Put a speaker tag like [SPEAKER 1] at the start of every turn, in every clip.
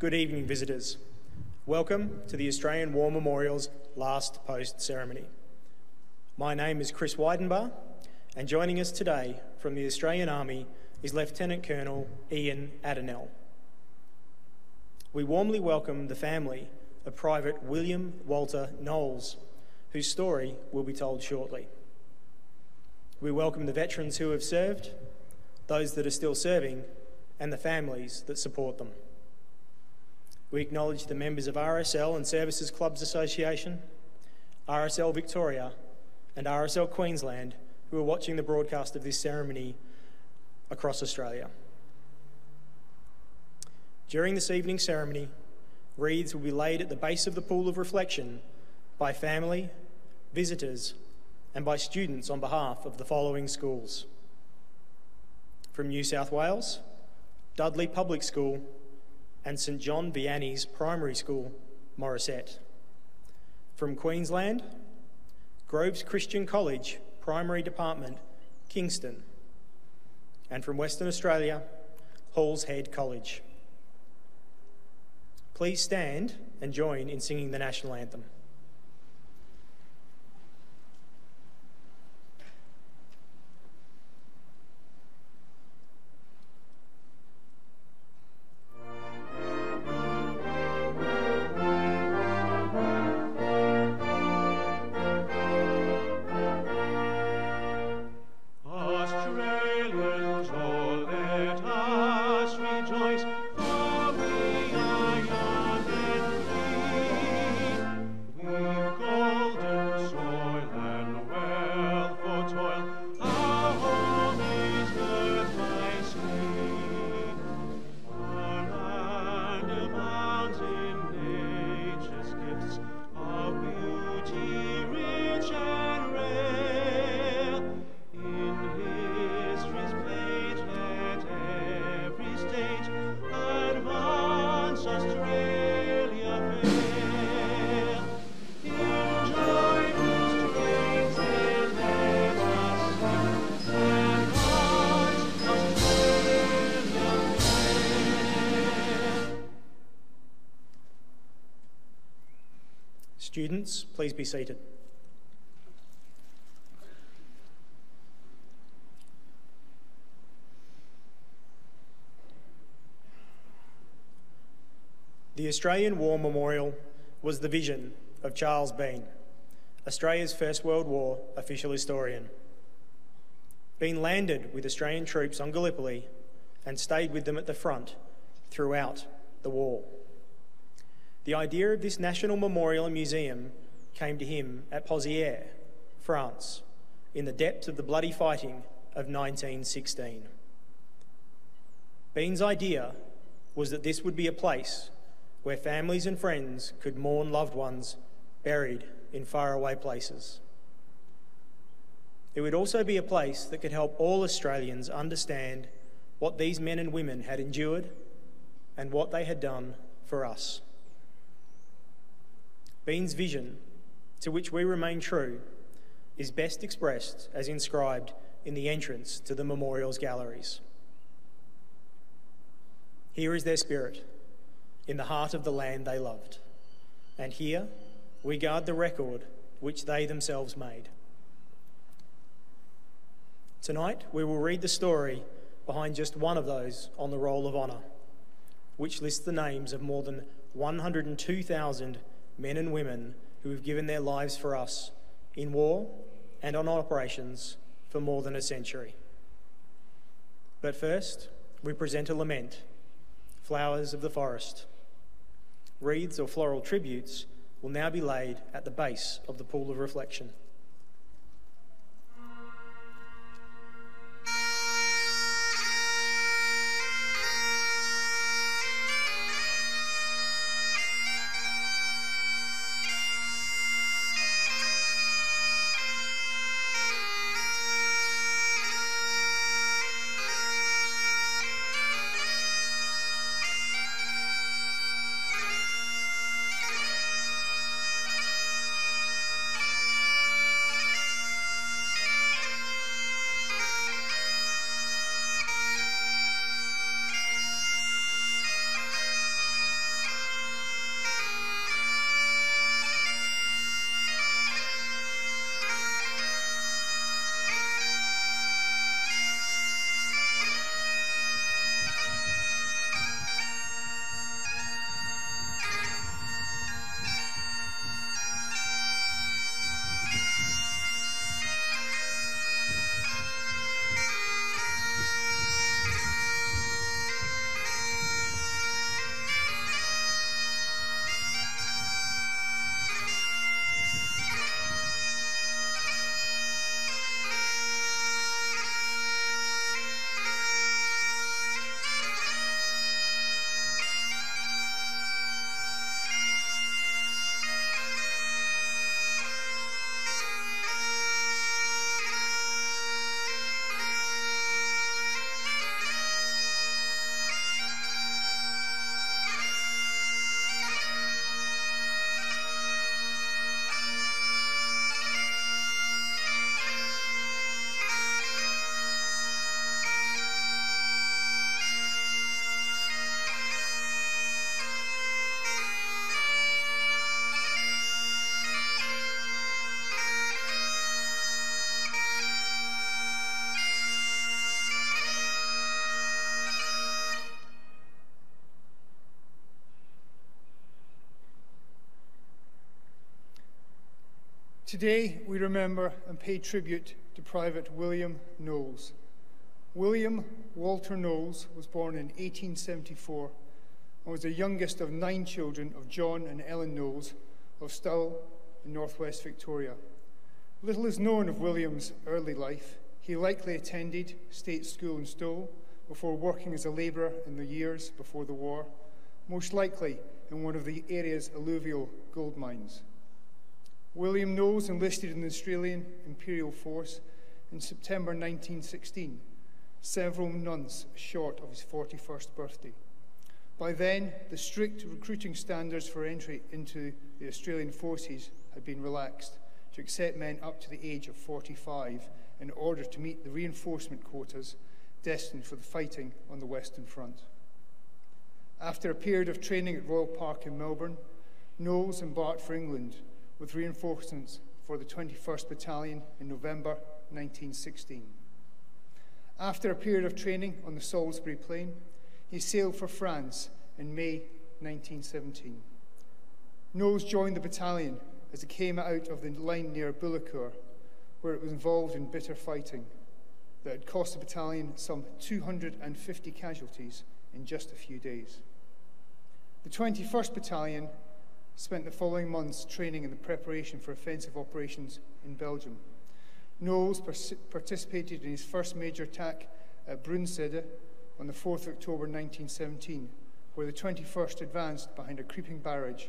[SPEAKER 1] Good evening, visitors. Welcome to the Australian War Memorial's last post ceremony. My name is Chris Weidenbar, and joining us today from the Australian Army is Lieutenant Colonel Ian Adenell. We warmly welcome the family of Private William Walter Knowles, whose story will be told shortly. We welcome the veterans who have served, those that are still serving, and the families that support them. We acknowledge the members of RSL and Services Clubs Association, RSL Victoria and RSL Queensland who are watching the broadcast of this ceremony across Australia. During this evening's ceremony, wreaths will be laid at the base of the pool of reflection by family, visitors and by students on behalf of the following schools. From New South Wales, Dudley Public School and St John Vianney's Primary School, Morisset. From Queensland, Groves Christian College, Primary Department, Kingston. And from Western Australia, Halls Head College. Please stand and join in singing the National Anthem. Students, please be seated. The Australian War Memorial was the vision of Charles Bean, Australia's First World War official historian. Bean landed with Australian troops on Gallipoli and stayed with them at the front throughout the war. The idea of this National Memorial and Museum came to him at Pozières, France, in the depths of the bloody fighting of 1916. Bean's idea was that this would be a place where families and friends could mourn loved ones buried in faraway places. It would also be a place that could help all Australians understand what these men and women had endured and what they had done for us. Bean's vision, to which we remain true, is best expressed as inscribed in the entrance to the memorial's galleries. Here is their spirit, in the heart of the land they loved, and here we guard the record which they themselves made. Tonight we will read the story behind just one of those on the Roll of Honour, which lists the names of more than 102,000 men and women who have given their lives for us in war and on operations for more than a century. But first, we present a lament, Flowers of the Forest. Wreaths or floral tributes will now be laid at the base of the pool of reflection.
[SPEAKER 2] Today, we remember and pay tribute to Private William Knowles. William Walter Knowles was born in 1874 and was the youngest of 9 children of John and Ellen Knowles of Stow in northwest Victoria. Little is known of William's early life. He likely attended state school in Stow before working as a labourer in the years before the war, most likely in one of the area's alluvial gold mines. William Knowles enlisted in the Australian Imperial Force in September 1916, several months short of his 41st birthday. By then, the strict recruiting standards for entry into the Australian forces had been relaxed to accept men up to the age of 45 in order to meet the reinforcement quotas destined for the fighting on the Western Front. After a period of training at Royal Park in Melbourne, Knowles embarked for England with reinforcements for the 21st Battalion in November 1916. After a period of training on the Salisbury Plain, he sailed for France in May 1917. Knowles joined the battalion as it came out of the line near Bullecourt, where it was involved in bitter fighting that had cost the battalion some 250 casualties in just a few days. The 21st Battalion spent the following months training in the preparation for offensive operations in Belgium. Knowles participated in his first major attack at Brunsede on the 4th of October 1917, where the 21st advanced behind a creeping barrage,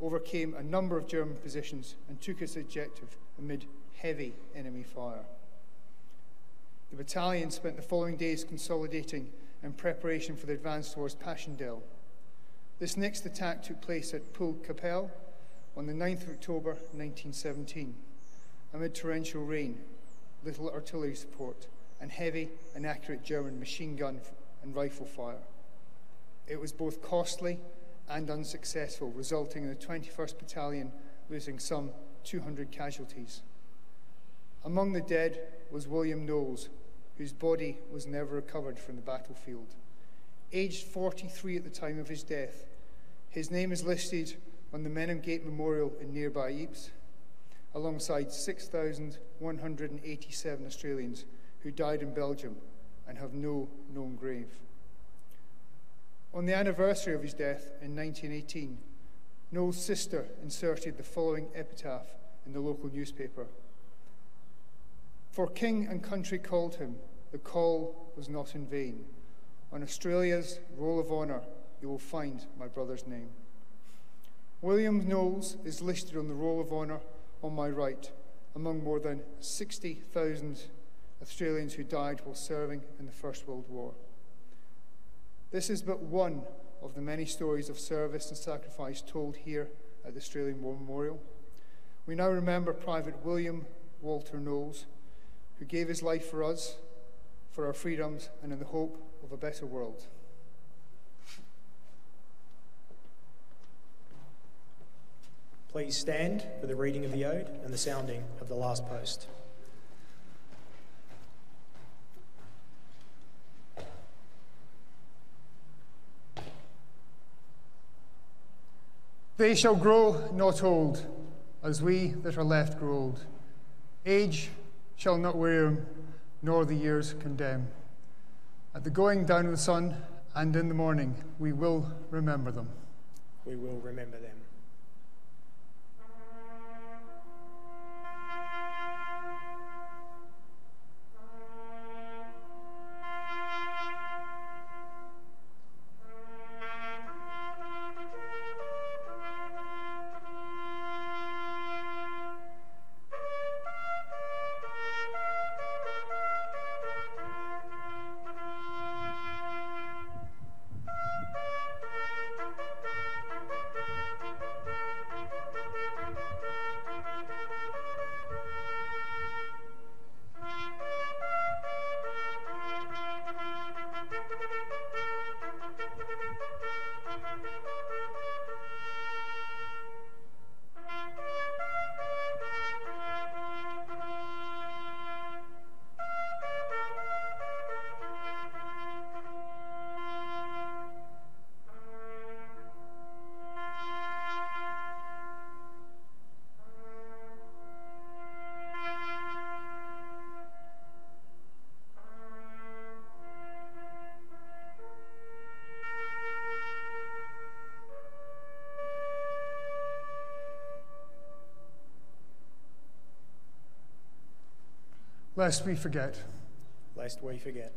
[SPEAKER 2] overcame a number of German positions and took its objective amid heavy enemy fire. The battalion spent the following days consolidating in preparation for the advance towards Passchendaele. This next attack took place at Pool Capelle on the 9th of October 1917, amid torrential rain, little artillery support, and heavy and accurate German machine gun and rifle fire. It was both costly and unsuccessful, resulting in the 21st Battalion losing some 200 casualties. Among the dead was William Knowles, whose body was never recovered from the battlefield. Aged 43 at the time of his death, his name is listed on the Menham Gate Memorial in nearby Ypres, alongside 6,187 Australians who died in Belgium and have no known grave. On the anniversary of his death in 1918, Knowles' sister inserted the following epitaph in the local newspaper. For king and country called him, the call was not in vain. On Australia's roll of honour, you will find my brother's name. William Knowles is listed on the roll of honour on my right, among more than 60,000 Australians who died while serving in the First World War. This is but one of the many stories of service and sacrifice told here at the Australian War Memorial. We now remember Private William Walter Knowles, who gave his life for us, for our freedoms, and in the hope of a better world.
[SPEAKER 1] Please stand for the reading of the ode and the sounding of the last post.
[SPEAKER 2] They shall grow not old, as we that are left grow old. Age shall not weary them, nor the years condemn. At the going down of the sun and in the morning, we will remember them.
[SPEAKER 1] We will remember them.
[SPEAKER 2] lest we forget.
[SPEAKER 1] Lest we forget.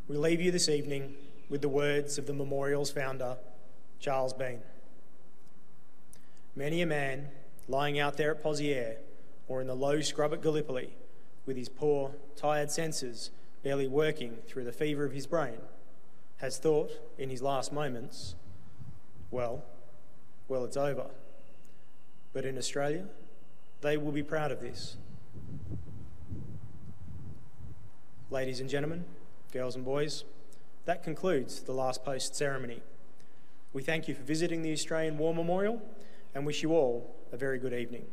[SPEAKER 1] We leave you this evening with the words of the memorial's founder, Charles Bean. Many a man lying out there at Pozieres or in the low scrub at Gallipoli with his poor, tired senses barely working through the fever of his brain has thought in his last moments, well, it's over. But in Australia, they will be proud of this. Ladies and gentlemen, girls and boys, that concludes the last post ceremony. We thank you for visiting the Australian War Memorial and wish you all a very good evening.